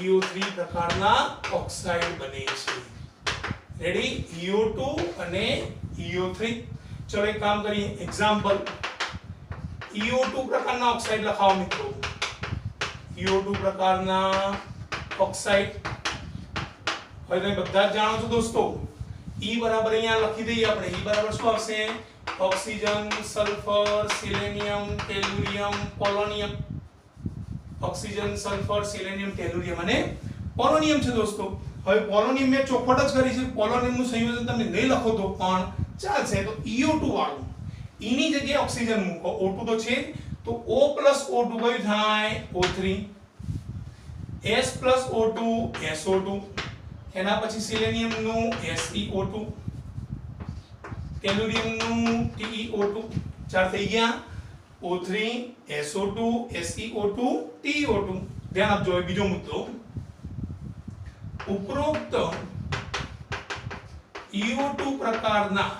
EO3 પ્રકારના ઓક્સાઇડ બને છે. રેડી? EO2 અને EO3. ચલો એક કામ કરીએ, એક્ઝામ્પલ. EO2 પ્રકારના ઓક્સાઇડ લખાવો મિત્રો. EO2 પ્રકારના ઓક્સાઇડ. હવે તમે બધા જ જાણો છો દોસ્તો, E બરાબર અહીંયા લખી દઈએ આપણે. E બરાબર શું આવશે? Oxygen, sulphur, selenium, tellurium, polonium. Oxygen, sulphur, selenium, tellurium અને પોલોનિયમ છે દોસ્તો. હવે પોલોનિયમ મેં ચોખવટ જ કરી છે. પોલોનિયમનું સંયોજન તમે નહીં લખો તો પણ ચાલશે. તો EO2 વાળું E ની જગ્યાએ ઓક્સિજન મૂકો. O2 તો છે, તો O O2 કયું થાય? O3. S O2 SO2. એના પછી સિલેનિયમ નું SeO2, ટેલુરિયમ નું TeO2. ચાર થઈ ગયા. O3 SO2 SeO2 TeO2. ધ્યાન આપજો. બીજો મુદ્દો, ઉપરોક્ત EO2 પ્રકારના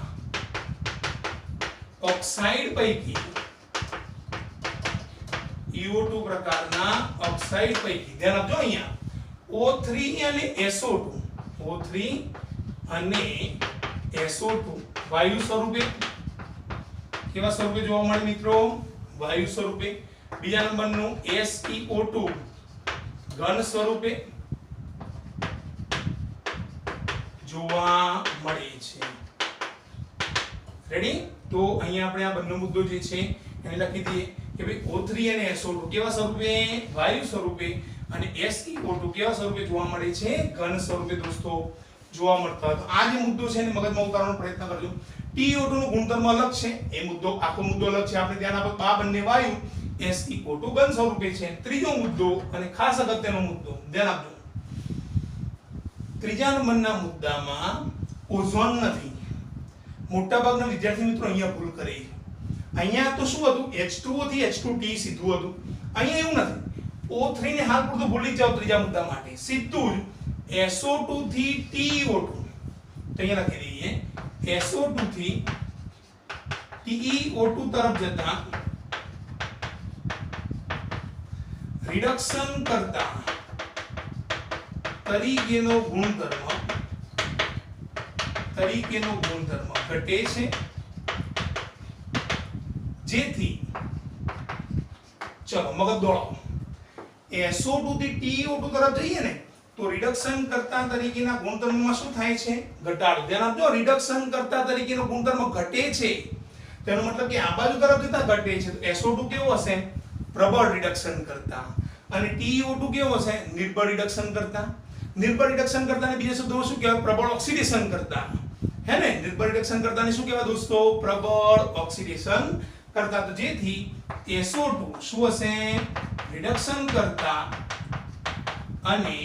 ઓક્સાઇડ પૈકી EO2 પ્રકારના ઓક્સાઇડ પૈકી ધ્યાન આપજો અહીંયા O3 અને SO2, O3 અને SO2 વાયુ સ્વરૂપે, કેવા સ્વરૂપે જોવા મળે મિત્રો? વાયુ સ્વરૂપે. બીજા નંબરનું SeO2 ઘન સ્વરૂપે જોવા મળે છે. રેડી? તો અહીંયા આપણે આ બંને મુદ્દો જે છે એને લખી દઈએ કે ભાઈ O3 અને SO2 કેવા સ્વરૂપે? વાયુ સ્વરૂપે. અને SeO2 કેવા સ્વરૂપે જોવા મળે છે? ઘન સ્વરૂપે દોસ્તો જોવા મળતા હોય. તો આ જે મુદ્દો છે એને મગજમાં ઉતારવાનો પ્રયત્ન કરજો. TeO2 નું ગુણધર્મ અલગ છે, એ મુદ્દો આખો મુદ્દો અલગ છે. આપણે ધ્યાન આપો, આ બંને વાયુ, SeO2 ઘન સ્વરૂપે છે. ત્રીજો મુદ્દો અને ખાસ અગત્યનો મુદ્દો ધ્યાન આપજો. ત્રીજા નંબરના મુદ્દામાં ઓઝોન નથી. મોટાભાગના વિદ્યાર્થી મિત્રો અહીંયા ભૂલ કરે. અહીંયા તો શું હતું? H2O થી H2T સીધું હતું. અહીંયા એવું નથી. O3 ને હાલ પૂરતું ભૂલી જ જાવ ત્રીજા મુદ્દા માટે. સીધું જ SO2 થી TeO2. તો અહીંયા લખી દઈએ, SO2 થી TeO2 તરફ જતા રિડક્શન કરતા તરીકેનો ગુણધર્મ ઘટે છે, જેથી ચલો મગજ દોડાવો. SO2 થી TeO2 તરફ જઈએ ને તો રિડક્શન કરતા તરીકેના ગુણધર્મમાં શું થાય છે? ઘટાડો. ધ્યાન આપજો, રિડક્શન કરતા તરીકેનો ગુણધર્મ ઘટે છે. તેનો મતલબ કે આ બાજુ તરફ જતા ઘટે છે. તો SO2 કેવો હશે? પ્રબળ રિડક્શન કરતા. અને TeO2 કેવો હશે? નિર્બળ રિડક્શન કરતા. નિર્બળ રિડક્શન કરતા ને બીજા શબ્દોમાં શું કહેવાય? પ્રબળ ઓક્સિડેશન કરતા. હે ને? નિર્બળ રિડક્શન કરતા ને શું કહેવાય દોસ્તો? પ્રબળ ઓક્સિડેશન કરતા. તો જેથી SO2 શું હશે? રિડક્શન કરતા. અને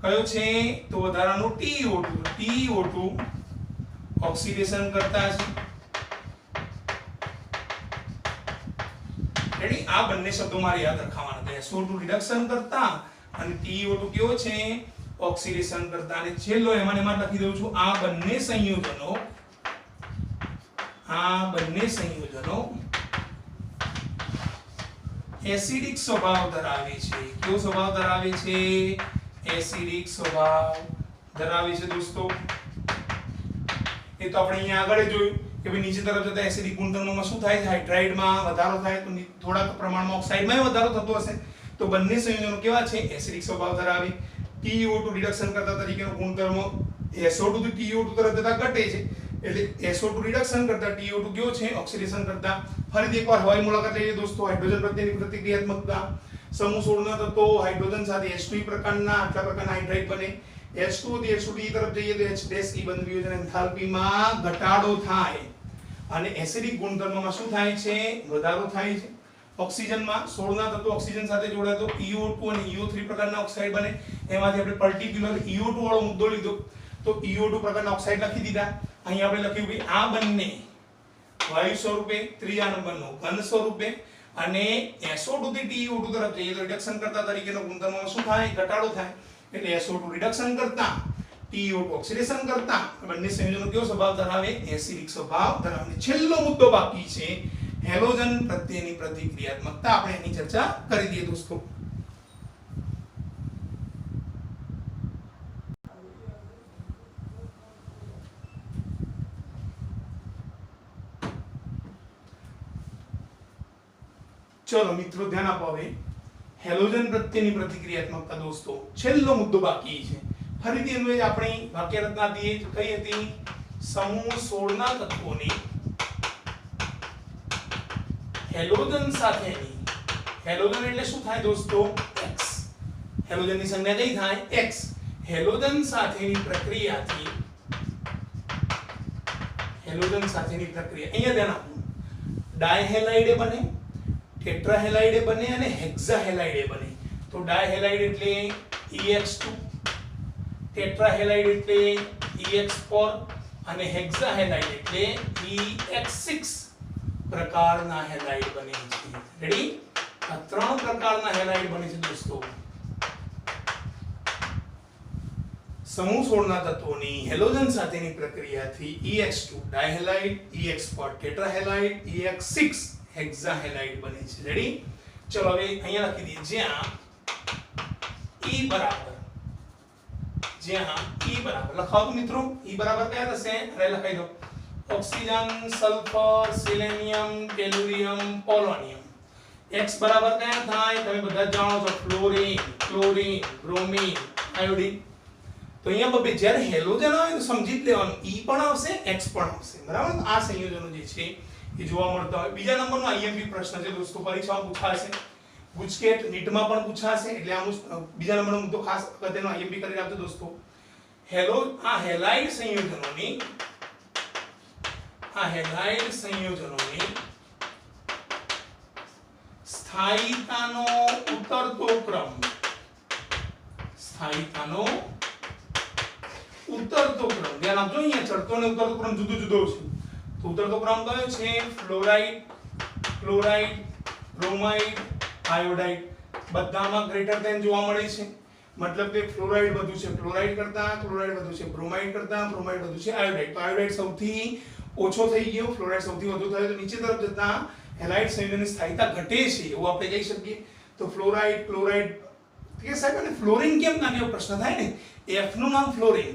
કયો છે? તો વધારાનો TeO2 ઓક્સિડેશન કરતા છે. રેડી? આ બંને શબ્દો મારે યાદ રાખવાના છે. SO2 રિડક્શન કરતા અને TeO2 કેવો છે? ઓક્સિડેશન કરતા. અને છેલ્લો એમાં લખી દઉં છું, આ બંને સંયોજનો એસિડિક સ્વભાવ ધરાવે છે. કેવો સ્વભાવ ધરાવે છે? એસિડિક સ્વભાવ ધરાવે છે દોસ્તો. એ તો આપણે અહીંયા આગળ જોયું કે ભાઈ નીચે તરફ જતા એસિડિક ગુણધર્મોમાં શું થાય છે? હાઇડ્રાઇડમાં વધારો થાય, તો થોડાક પ્રમાણમાં ઓક્સાઇડમાં વધારો થતો હશે. તો બંને સંયોજનો કેવા છે? એસિડિક સ્વભાવ ધરાવે. TeO2 રિડક્શન કરતા તરીકેનો ગુણધર્મ SO2 થી TeO2 તરફ જતા ઘટે છે. એટલે SO2 રિડક્શન કરતા TeO2 કેવો છે? ઓક્સિડેશન કરતા. ફરીથી એકવાર હવાઈ મુલાકાત લઈએ દોસ્તો. હાઇડ્રોજન પ્રત્યેની પ્રતિક્રિયાત્મકતા. સમૂહ 16 ના તત્વો હાઇડ્રોજન સાથે H2 પ્રકારના આટલા પ્રકારના હાઇડ્રાઇડ બને. H2O થી H2 તરફ જઈએ તો H ડેશ E બંધ વિયોજન એન્થાલ્પીમાં ઘટાડો થાય અને એસિડિક ગુણધર્મમાં શું થાય છે? વધારો થાય છે. ઓક્સિજનમાં 16 ના તત્વો ઓક્સિજન સાથે જોડાય તો EO2 અને EO3 પ્રકારના ઓક્સાઇડ બને. એમાંથી આપણે પર્ટિક્યુલર EO2 વાળો મુદ્દો લીધો તો EO2 પ્રકારના ઓક્સાઇડ લખી દીધા. અહીં આપણે લખ્યું કે આ બંને વાયુ સ્વરૂપે, ત્રીજા નંબરનો ઘન સ્વરૂપે અને SO2 થી TiO2 તરફ જઈએ તો રિડક્શન કરતા તરીકેનો ગુણધર્મમાં શું થાય? ઘટાડો થાય. એટલે SO2 રિડક્શન કરતા TiO2 ઓક્સિડેશન કરતા બંને સંયોજનો કેવો સ્વભાવ ધરાવે? એસિડિક સ્વભાવ ધરાવે. છેલ્લો મુદ્દો બાકી છે હેલોજન પ્રત્યેની પ્રતિક્રિયાત્મકતા. આપણે એની ચર્ચા કરી દઈએ દોસ્તો. ચલો મિત્રો ધ્યાન આપો. હવે હેલોજન પ્રત્યેની પ્રતિક્રિયાત્મકતા દોસ્તો છેલ્લો મુદ્દો બાકી છે. ફરીથી એનું આપણી વાક્ય રચના હતી કઈ હતી? સમૂહ 16 ના તત્વોની હેલોજન સાથેની, હેલોજન એટલે શું થાય દોસ્તો? X. હેલોજનની સંજ્ઞા કઈ થાય? X. હેલોજન સાથેની પ્રક્રિયાથી, હેલોજન સાથેની પ્રક્રિયા અહીંયા ધ્યાન આપો. ડાયહેલાઇડે બને, ટેટ્રાહેલાઇડે બને અને હેક્સાહેલાઇડે બને. તો ડાયહેલાઇડ એટલે EX2, ટેટ્રાહેલાઇડ એટલે EX4 અને હેક્સાહેલાઇડ એટલે EX6 પ્રકારના હેલાઇડ બને છે. રેડી? આ ત્રણ પ્રકારના હેલાઇડ બને છે દોસ્તો. સમૂહ 16 ના તત્વોની હેલોજન સાથેની પ્રક્રિયાથી EX2 ડાયહેલાઇડ, EX4 ટેટ્રાહેલાઇડ, EX6 હેક્સાહેલાઇડ બને છે. રેડી? ચલો હવે અહીંયા લખી દઈએ જ્યાં E બરાબર, જ્યાં E બરાબર લખાવો મિત્રો. E બરાબર કયા થશે? અરે લખાઈ દો. Oxygen, sulphur, selenium, tellurium, polonium. X બરાબર કયા થાય? તમે બધા જાણો છો. Fluorine, chlorine, bromine, iodine. તો અહીંયા બબે જ્યારે હેલોજન આવે તો સમજી જ લેવાનું E પણ આવશે, X પણ આવશે. બરાબર? આ સંયોજનો જે છે એ જોવા મળતા હોય. બીજા નંબરનો IMP પ્રશ્ન છે દોસ્તો, પરીક્ષામાં પૂછાશે. ગુજકેટ નીટમાં પણ પૂછાશે. એટલે આ બીજા નંબરનો મુદ્દો ખાસ અગત્યનો IMP કરી રાખજો દોસ્તો. આ હેલાઇડ સંયોજનોની, આ હેલાઇડ સંયોજનોની સ્થાયીતાનો ઉતરતો ક્રમ, સ્થાયીતાનો ઉતરતો ક્રમ ધ્યાન આપજો. અહીંયા ચડતો અને ઉતરતો ક્રમ જુદો જુદો છે. તો ઉતરતો ક્રમ કયો છે? Fluoride, chloride, bromide, iodide. બધામાં ગ્રેટર ધેન જોવા મળે છે. મતલબ કે ફ્લોરાઇડ વધુ છે ક્લોરાઇડ કરતા, ક્લોરાઇડ વધુ છે બ્રોમાઇડ કરતા, બ્રોમાઇડ વધુ છે આયોડાઇડ. તો આયોડાઇડ સૌથી ઓછો થઈ ગયો, ફ્લોરાઇડ સૌથી વધુ થયો. તો નીચે તરફ જતા હેલાઇડ સંયોજનની સ્થાયીતા ઘટે છે એવું આપણે કહી શકીએ. તો ફ્લોરાઇડ, ક્લોરાઇડ કે સાહેબ અને ફ્લોરિન કેમ ના એવો પ્રશ્ન થાય ને. F નું નામ ફ્લોરિન,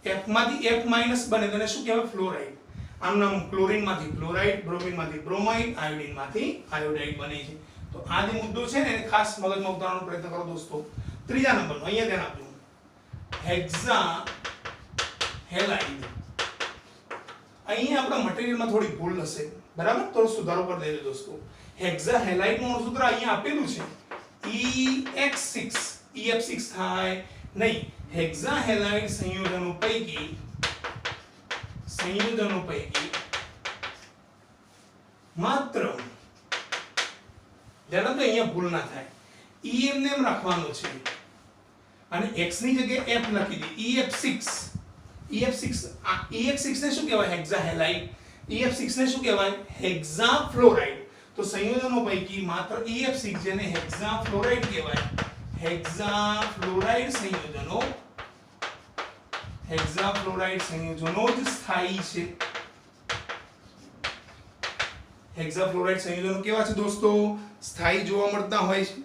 F માંથી F માઈનસ બને તો એને શું કહેવાય? ફ્લોરાઇડ. આનું નામ ક્લોરિન માંથી ક્લોરાઇડ, બ્રોમિન માંથી બ્રોમાઇડ, આયોડિન માંથી આયોડાઇડ બને છે. તો આ જે મુદ્દો છે ને એને ખાસ મગજમાં ઉતારવાનો પ્રયત્ન કરો દોસ્તો. ત્રીજા નંબરનો અહીંયા ધ્યાન આપજો. હેક્સા હેલાઇડ. અહીંયા આપણા મટીરીયલમાં થોડી ભૂલ હશે. બરાબર? તો સુધારો કરી દેજો દોસ્તો. હેક્સા હેલાઇડ નું સૂત્ર અહીંયા આપેલું છે EX6, EF6 થાય નહીં. હેક્સા હેલાઇડ સંયોજનો પૈકી માત્ર ધ્યાન તો અહીંયા ભૂલ ના થાય. E એમને એમ રાખવાનો છે અને X ની જગ્યાએ F લખી દી. EF6, EF6 આ EX6 ને શું કહેવાય? હેક્સાહેલાઇડ. EF6 ને શું કહેવાય? હેક્સાફ્લોરાઇડ. તો સંયોજનો પૈકી માત્ર EF6 જેને હેક્સાફ્લોરાઇડ કહેવાય, હેક્સાફ્લોરાઇડ સંયોજનો, હેક્સાફ્લોરાઇડ સંયોજનો જ સ્થાયી છે. હેક્સાફ્લોરાઇડ સંયોજનો કેવા છે દોસ્તો? સ્થાયી જોવા મળતા હોય છે.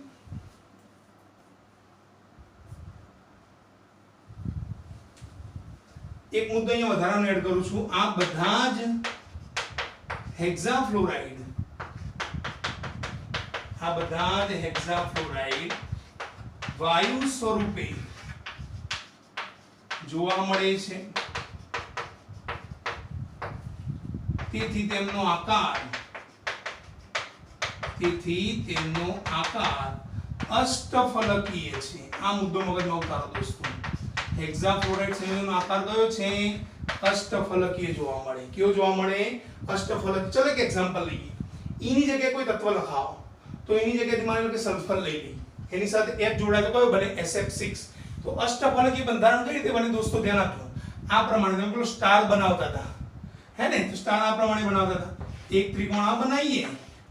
એક મુદ્દો અહીંયા વધારાનો એડ કરું છું. આ બધા જ હેક્સાફ્લોરાઇડ, આ બધા જ હેક્સાફ્લોરાઇડ વાયુ સ્વરૂપે જોવા મળે છે. તેથી તેમનો આકાર અષ્ટફલકીય છે. આ મુદ્દો મગજમાં ઉતારો દોસ્તો. હેક્ઝાફ્લોરાઇડ સંયોજનનો આકાર કયો છે? અષ્ટફલકીય જોવા મળે. કયો જોવા મળે? અષ્ટફલક. ચલો એક એક્ઝામ્પલ લઈએ. ઈ ની જગ્યાએ કોઈ તત્વ લખાવો તો એની જગ્યાએ માની લો કે સલ્ફર લઈ લઈએ, એની સાથે F જોડાય તો કયો બને? SF6. તો અષ્ટફલકીય બંધારણ કઈ રીતે બને દોસ્તો? ધ્યાન આપજો. આ પ્રમાણે તમે પેલો સ્ટાર બનાવતા હતા, હે ને? તો સ્ટાર આ પ્રમાણે બનાવતા હતા. એક ત્રિકોણ આ બનાવીએ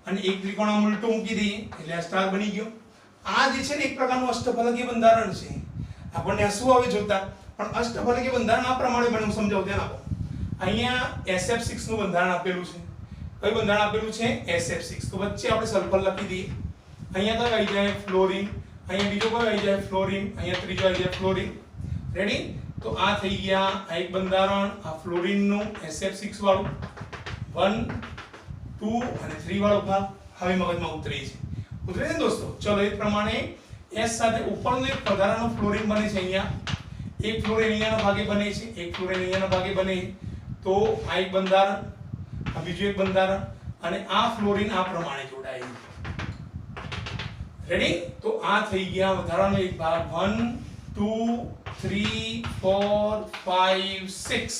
અને એક ત્રિકોણ આમ ઉલટો મૂકી દઈએ એટલે આ સ્ટાર બની ગયો. આ જે છે ને એક પ્રકારનું અષ્ટફલકીય બંધારણ છે. આપણને આ શું આવે જોતા, પણ અષ્ટફલકીય બંધારણ આ પ્રમાણે બને. હું સમજાવું, ધ્યાન આપો. અહીંયા SF6 નું બંધારણ આપેલું છે. કયું બંધારણ આપેલું છે? SF6. તો વચ્ચે આપણે સલ્ફર લખી દઈએ. અહીંયા કયો આવી જાય? ફ્લોરિન. અહીંયા બીજો કયો આવી જાય? ફ્લોરિન. અહીંયા ત્રીજો આવી જાય ફ્લોરિન. રેડી? તો આ થઈ ગયા આ એક બંધારણ, આ ફ્લોરિન નું SF6 વાળું 1 2 અને 3 વાળો ભાગ હવે મગજમાં ઉતરે છે. ઉતરે છે દોસ્તો? ચલો એ પ્રમાણે S સાથે ઉપરનો એક વધારાનો ફ્લોરિન બને છે. અહીંયા એક ફ્લોરિન અહીંયાના ભાગે બને છે, એક ફ્લોરિન અહીંયાના ભાગે બને. તો આ એક બંધારણ, આ બીજું એક બંધારણ અને આ ફ્લોરિન આ પ્રમાણે જોડાય. રેડી? તો આ થઈ ગયા વધારાનો એક ભાગ 1 2 3 4 5 6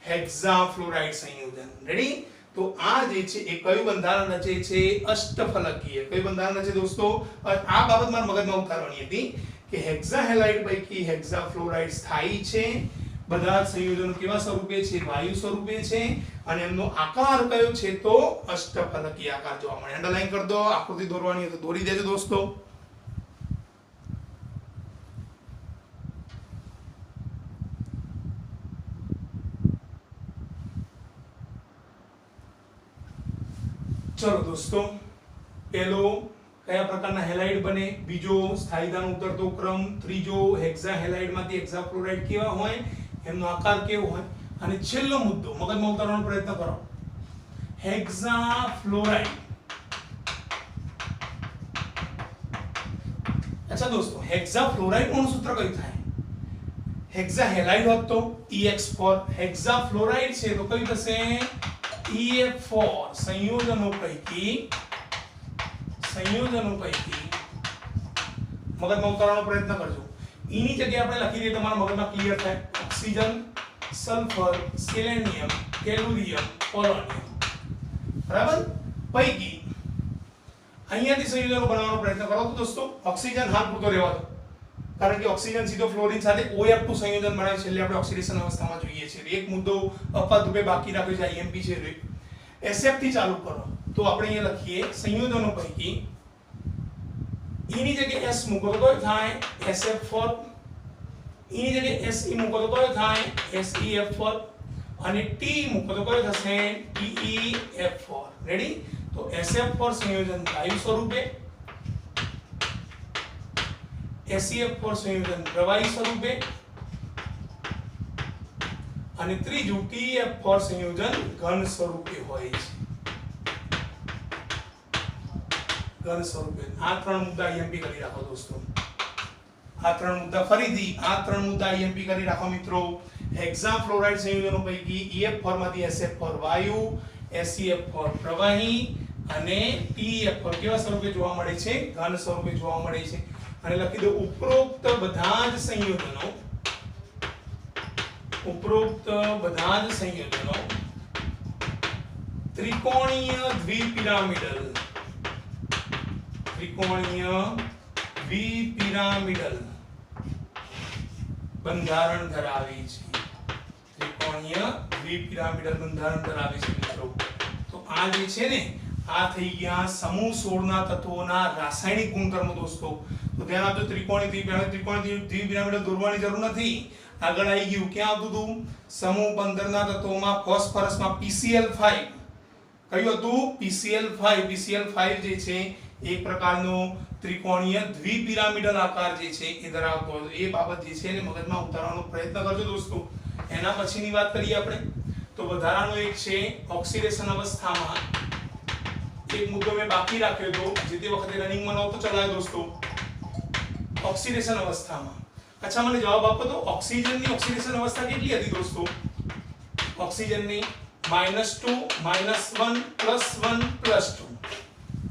હેક્ઝાફ્લોરાઇડ સંયોજન. રેડી? તો આ જે છે એ કયું બંધારણ રચે છે? અષ્ટફલકીય. કયું બંધારણ રચે દોસ્તો? આ બાબત મારા મગજમાં ઉતારવાની હતી કે હેક્ઝાહેલાઇડ પૈકી હેક્ઝાફ્લોરાઇડ સ્થાયી છે. બધા સંયોજનો કેવા સ્વરૂપે છે? વાયુ સ્વરૂપે છે. અને એમનો આકાર કયો છે? તો અષ્ટફલકીય આકાર જોવા મળે. અંડરલાઈન કરી દો. આકૃતિ દોરવાની તો દોરી દેજો દોસ્તો. ચલો દોસ્તો, પહેલો કયા પ્રકારના હેલાઇડ બને, બીજો સ્થાયીતાનો ઉતરતો ક્રમ, ત્રીજો હેક્ઝાહેલાઇડમાંથી હેક્ઝાફ્લોરાઇડ કેવા હોય, એમનો આકાર કેવો હોય, અને છેલ્લો મુદ્દો મગજમાં ઉતારવાનો પ્રયત્ન કરો. હેક્ઝાફ્લોરાઇડ. અચ્છા દોસ્તો, હેક્ઝાફ્લોરાઇડ નું સૂત્ર કયું થાય? હેક્ઝાહેલાઇડ હોત તો EX4, હેક્ઝાફ્લોરાઇડ છે તો કયું થશે? EF4. સંયોજનો પૈકી મગજમાં ઉતારવાનો પ્રયત્ન કરજો. એની જગ્યાએ આપણે લખી દઈએ, તમારા મગજમાં ક્લિયર થાય. Oxygen, sulphur, selenium, tellurium, polonium. બરાબર? પૈકી અહીંયાથી સંયોજનો બનાવવાનો પ્રયત્ન કરો તો દોસ્તો ઓક્સિજન હાલ પૂરતો રહેવા દો, કારણ કે ઓક્સિજન સીધો ફ્લોરિન સાથે OF2 સંયોજન બનાવે છે એટલે આપણે ઓક્સિડેશન અવસ્થામાં જોઈએ છીએ. એક મુદ્દો અપવાદ રૂપે બાકી રાખ્યો છે, IMP છે. SF થી ચાલુ કરો તો આપણે અહીંયા લખીએ સંયોજનો પૈકી એની જગ્યાએ S મૂકો તો કયો થાય? SF4. એની જગ્યાએ SE મૂકો તો કયો થાય? SEF4. અને T મૂકો તો કયો થશે? TeF4. રેડી? તો SF4 સંયોજન વાયુ સ્વરૂપે, SEF4 સંયોજન પ્રવાહી સ્વરૂપે અને ત્રીજું TeF4 સંયોજન ઘન સ્વરૂપે હોય છે. ઘન સ્વરૂપે. આ ત્રણ મુદ્દા IMP કરી રાખો દોસ્તો. આ ત્રણ મુદ્દા ફરીથી આ ત્રણ મુદ્દા IMP કરી રાખો મિત્રો. હેક્ઝાફ્લોરાઇડ સંયોજનો પૈકી EF4 માંથી SF4 વાયુ, SEF4 પ્રવાહી અને TeF4 કેવા સ્વરૂપે જોવા મળે છે? ઘન સ્વરૂપે જોવા મળે છે. અને લખી દો ઉપરોક્ત બધા જ સંયોજનો ત્રિકોણીય દ્વિપિરામિડલ બંધારણ ધરાવે છે. ત્રિકોણીય દ્વિપિરામિડલ બંધારણ ધરાવે છે મિત્રો. તો આ જે છે ને આ થઈ ગયા સમૂહ 16 ના તત્વોના રાસાયણિક ગુણધર્મો દોસ્તો. તો ધ્યાન આપજો, ત્રિકોણીય દ્વિપિરામિડલ દોરવાની જરૂર નથી. આગળ આવી ગયું ક્યાં આવતું હતું? સમૂહ 15 ના તત્વોમાં ફોસ્ફરસમાં PCl5. કયું હતું? PCl5. PCl5 જે છે એક પ્રકારનો ત્રિકોણીય દ્વિપિરામિડલ આકાર જે છે એ ધરાવતો હોય. એ બાબત જે છે એને મગજમાં ઉતારવાનો પ્રયત્ન કરજો દોસ્તો. એના પછીની વાત કરીએ આપણે તો વધારાનો એક છે ઓક્સિડેશન અવસ્થામાં. એક મુદ્દો મેં બાકી રાખ્યો હતો જે તે વખતે રનિંગમાં નહોતો ચલાવ્યો દોસ્તો. ઓક્સિડેશન અવસ્થામાં. અચ્છા, મને જવાબ આપો તો ઓક્સિજનની ઓક્સિડેશન અવસ્થા કેટલી હતી દોસ્તો? ઓક્સિજનની -2 -1 +1 +2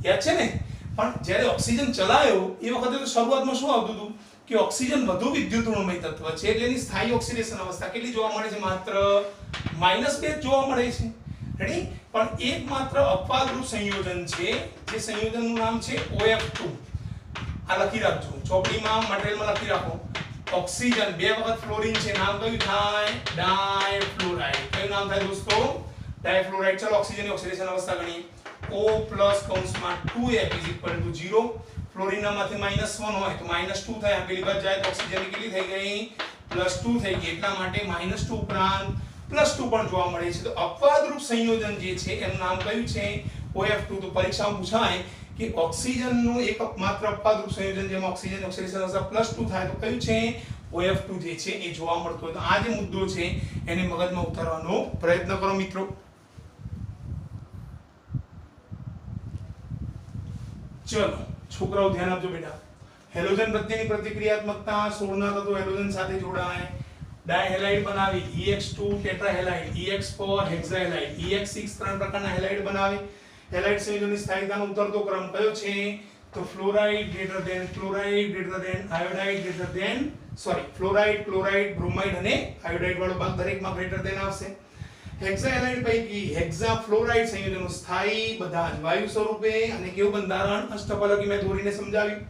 યાદ છે ને? પણ જ્યારે ઓક્સિજન ચલાયો એ વખતે તો શરૂઆતમાં શું આવતું હતું? કે ઓક્સિજન વધુ વિદ્યુત ઋણમય તત્વ છે એટલે એની સ્થાયી ઓક્સિડેશન અવસ્થા કેટલી જોવા મળે છે? માત્ર -2 જોવા મળે છે. રેડી? પણ એકમાત્ર અપવાદરૂપ સંયોજન છે, જે સંયોજનનું નામ છે OF2. આ લખી રાખજો ચોપડીમાં, મટીરીયલમાં લખી રાખો. ઓક્સિજન 2 વખત ફ્લોરિન છે, નામ કયું થાય? ડાયફ્લોરાઇડ. કયું નામ થાય દોસ્તો? ડાયફ્લોરાઇડ. ચલો ઓક્સિજનની ઓક્સિડેશન અવસ્થા ગણીએ. O + કૌંસમાં 2F = 0. ફ્લોરિનમાંથી -1 હોય તો -2 થાય. આ પેલી બાજુ જાય તો ઓક્સિજનની કેટલી થઈ ગઈ? +2 થઈ ગઈ. એટલા માટે -2 ઉપરાંત +2 પણ જોવા મળે છે. તો અપવાદરૂપ સંયોજન જે છે એનું નામ કયું છે? OF2. તો પરીક્ષામાં પૂછાય કે ઓક્સિજનનું એકમાત્ર અપવાદરૂપ સંયોજન જેમાં ઓક્સિજન ઓક્સિડેશન અવસ્થા +2 થાય તો કયું છે? OF2 જે છે એ જોવા મળતો હોય. તો આ જે મુદ્દો છે એને મગજમાં ઉતારવાનો પ્રયત્ન કરો મિત્રો. ચલો છોકરાઓ ધ્યાન આપજો બેટા. હેલોજન પ્રત્યેની પ્રતિક્રિયાત્મકતા 16 ના તત્વો હેલોજન સાથે જોડાય, ડાયહેલાઇડ બનાવી, EX2 ટેટ્રાહેલાઇડ, EX4 હેક્સાહેલાઇડ, EX6 ત્રણ પ્રકારના હેલાઇડ બનાવી. હેલાઇડ સંયોજનની સ્થાયીતાનો ઉતરતો ક્રમ કયો છે? તો fluoride greater than chloride greater than iodide greater than fluoride, chloride, bromide અને આયોડાઇડ વાળો ભાગ દરેકમાં ગ્રેટર ધેન આવશે. હેક્સાહેલાઇડ પૈકી હેક્સાફ્લોરાઇડ સંયોજનો સ્થાયી, બધા જ વાયુ સ્વરૂપે અને કેવું બંધારણ? અષ્ટફલકી મેં દોરીને સમજાવ્યું.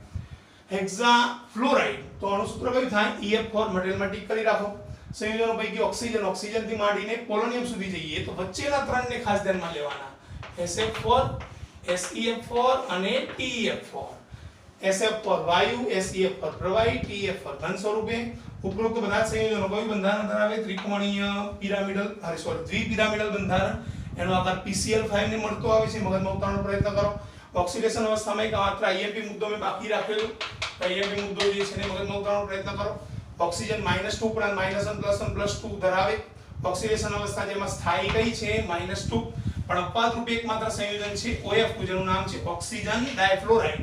હેક્સાફ્લોરાઇડ તો આનું સૂત્ર કયું થાય? EF4. મટીરીયલમાં ટીક કરી રાખો. સંયોજનો પૈકી ઓક્સિજન થી માંડીને પોલોનિયમ સુધી જઈએ તો વચ્ચેના ત્રણને ખાસ ધ્યાનમાં લેવાના. SF4, SEF4 અને TEF4. SF4 વાયુ, SEF4 પ્રવાહી, TEF4 ઘન સ્વરૂપે. ઉપરોક્ત બધા સંયોજનો કયું બંધારણ ધરાવે? ત્રિકોણીય દ્વિપિરામિડલ બંધારણ. એનો આકાર PCl5 ને મળતો આવે છે. મગજમાં ઉતારવાનો પ્રયત્ન કરો. ઓક્સિડેશન અવસ્થામાં એક માત્ર IMP મુદ્દો મેં બાકી રાખેલો. IMP મુદ્દો જે છે એને મગજમાં ઉતારવાનો પ્રયત્ન કરો. ઓક્સિજન -2 ઉપરાંત -1 + 2 ધરાવે. ઓક્સિડેશન અવસ્થા જેમાં સ્થાયી કઈ છે? -2. પણ અપવાદરૂપ એકમાત્ર સંયોજન છે OF2 જેનું નામ છે ઓક્સિજન ડાયફ્લોરાઇડ.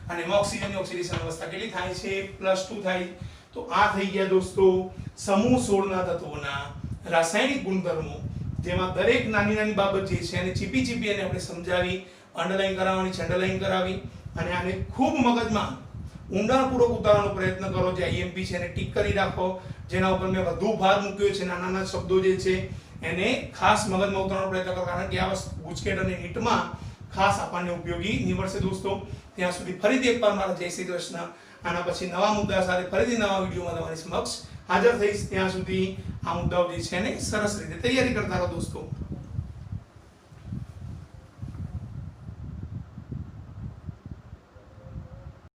અને એમાં ઓક્સિજનની ઓક્સિડેશન અવસ્થા કેટલી થાય છે? +2 થાય. તો આ થઈ ગયા દોસ્તો સમૂહ 16 ના તત્વોના રાસાયણિક ગુણધર્મો, જેમાં દરેક નાની નાની બાબત જે છે એને ચીપી અને આપણે સમજાવી, અંડરલાઈન કરાવવાની છે, અંડરલાઈન કરાવી અને આને ખૂબ મગજમાં ઊંડાણપૂર્વક ઉતારવાનો પ્રયત્ન કરો. જે IMP છે એને ટીક કરી રાખો. જેના ઉપર મેં વધુ ભાર મૂક્યો છે, નાના નાના શબ્દો જે છે એને ખાસ મગજમાં ઉતારવાનો પ્રયત્ન કરો, કારણ કે આ ગુજકેટ અને નીટમાં ખાસ આપણને ઉપયોગી નીવડશે દોસ્તો. ત્યાં સુધી ફરીથી એકવાર મારા જય શ્રી કૃષ્ણ. આના પછી નવા મુદ્દા સાથે ફરીથી નવા વિડીયોમાં તમારી સમક્ષ હાજર થઈશ. ત્યાં સુધી આ મુદ્દાઓ જે છે એને સરસ રીતે તૈયારી કરતા રહો દોસ્તો.